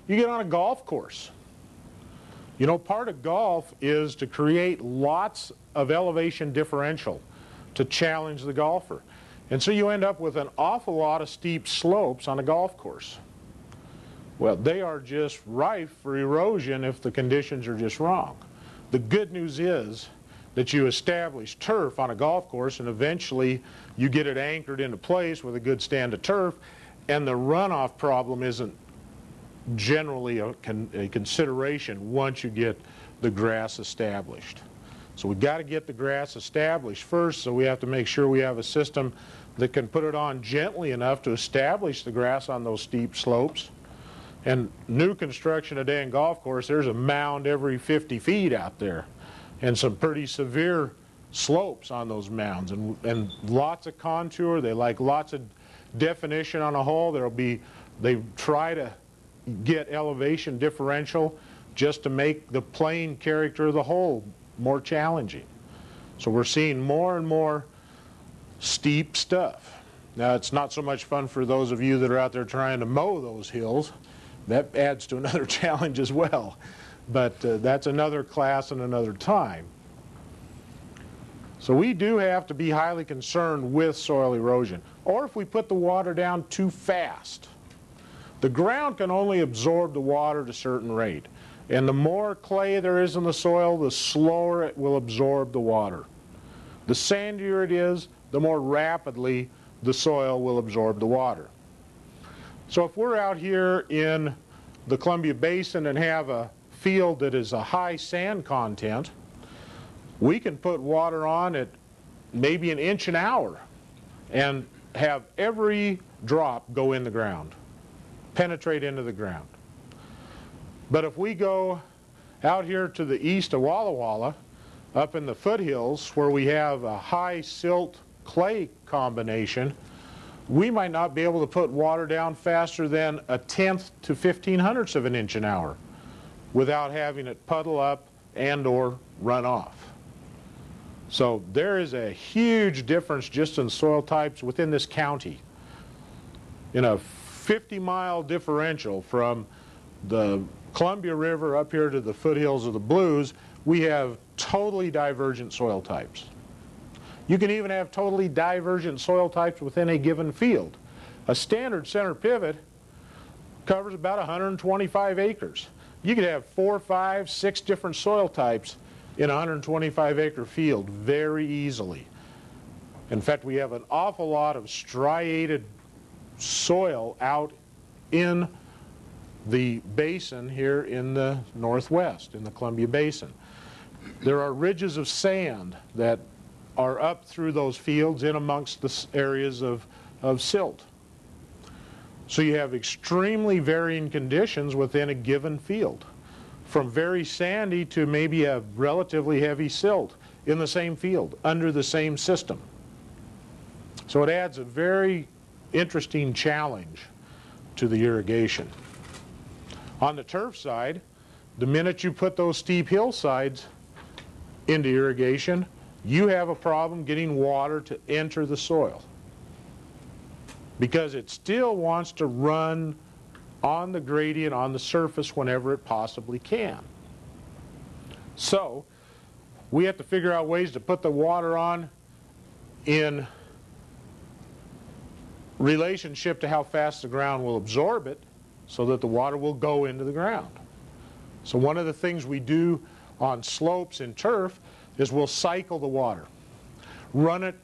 You get on a golf course. You know, part of golf is to create lots of elevation differential to challenge the golfer. And so you end up with an awful lot of steep slopes on a golf course. Well, they are just rife for erosion if the conditions are just wrong. The good news is that you establish turf on a golf course, and eventually you get it anchored into place with a good stand of turf, and the runoff problem isn't generally a consideration once you get the grass established. So we've got to get the grass established first, so we have to make sure we have a system that can put it on gently enough to establish the grass on those steep slopes. And new construction today in golf course, there's a mound every 50 feet out there, and some pretty severe slopes on those mounds, and lots of contour. They like lots of definition on a hole. They try to get elevation differential just to make the playing character of the hole more challenging. So we're seeing more and more steep stuff. Now, it's not so much fun for those of you that are out there trying to mow those hills. That adds to another challenge as well. But that's another class and another time. So we do have to be highly concerned with soil erosion. Or if we put the water down too fast. The ground can only absorb the water at a certain rate. And the more clay there is in the soil, the slower it will absorb the water. The sandier it is, the more rapidly the soil will absorb the water. So if we're out here in the Columbia Basin and have a field that is a high sand content, we can put water on at maybe an inch an hour and have every drop go in the ground, penetrate into the ground. But if we go out here to the east of Walla Walla, up in the foothills where we have a high silt clay combination, we might not be able to put water down faster than 1/10 to 1/1500ths of an inch an hour without having it puddle up and or run off. So there is a huge difference just in soil types within this county. In a 50-mile differential from the Columbia River up here to the foothills of the Blues, we have totally divergent soil types. You can even have totally divergent soil types within a given field. A standard center pivot covers about 125 acres. You could have 4, 5, 6 different soil types in a 125-acre field very easily. In fact, we have an awful lot of striated soil out in the basin here in the northwest, in the Columbia Basin. There are ridges of sand that are up through those fields in amongst the areas of silt. So you have extremely varying conditions within a given field, from very sandy to maybe a relatively heavy silt in the same field, under the same system. So it adds a very interesting challenge to the irrigation. On the turf side, the minute you put those steep hillsides into irrigation, you have a problem getting water to enter the soil because it still wants to run on the gradient, on the surface, whenever it possibly can. So we have to figure out ways to put the water on in relationship to how fast the ground will absorb it so that the water will go into the ground. So one of the things we do on slopes in turf is we'll cycle the water. Run it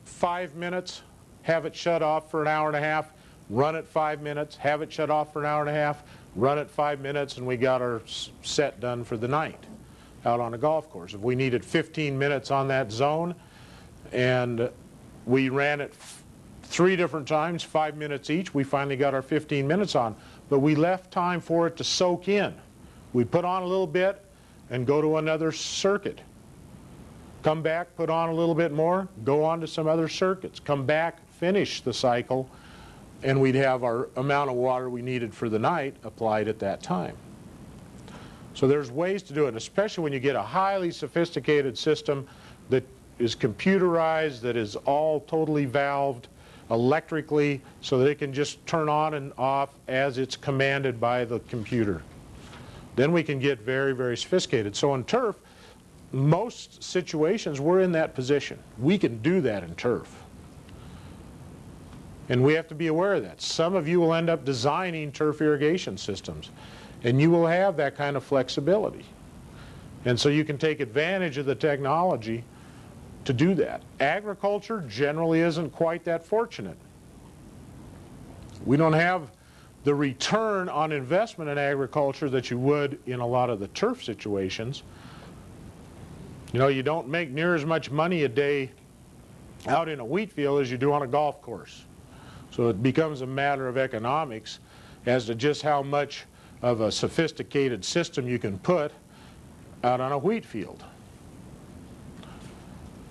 5 minutes, have it shut off for an hour and a half, run it 5 minutes, have it shut off for an hour and a half, run it 5 minutes, and we got our set done for the night out on a golf course. If we needed 15 minutes on that zone and we ran it 3 different times, 5 minutes each, we finally got our 15 minutes on. But we left time for it to soak in. We put on a little bit and go to another circuit. Come back, put on a little bit more, go on to some other circuits. Come back, finish the cycle, and we'd have our amount of water we needed for the night applied at that time. So there's ways to do it, especially when you get a highly sophisticated system that is computerized, that is all totally valved. electrically so that it can just turn on and off as it's commanded by the computer. Then we can get very, very sophisticated. So in turf, most situations we're in that position. We can do that in turf. And we have to be aware of that. Some of you will end up designing turf irrigation systems, and you will have that kind of flexibility. And so you can take advantage of the technology to do that. Agriculture generally isn't quite that fortunate. We don't have the return on investment in agriculture that you would in a lot of the turf situations. You know, you don't make near as much money a day out in a wheat field as you do on a golf course. So it becomes a matter of economics as to just how much of a sophisticated system you can put out on a wheat field.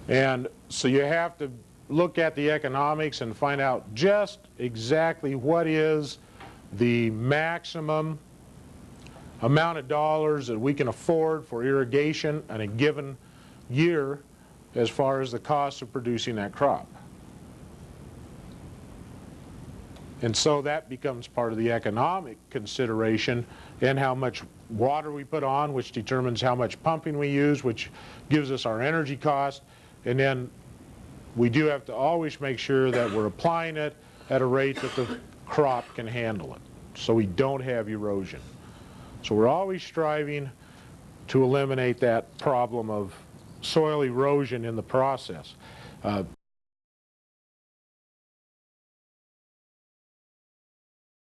And so you have to look at the economics and find out just exactly what is the maximum amount of dollars that we can afford for irrigation in a given year as far as the cost of producing that crop. And so that becomes part of the economic consideration, and how much water we put on, which determines how much pumping we use, which gives us our energy cost. And then we do have to always make sure that we're applying it at a rate that the crop can handle it, so we don't have erosion. So we're always striving to eliminate that problem of soil erosion in the process.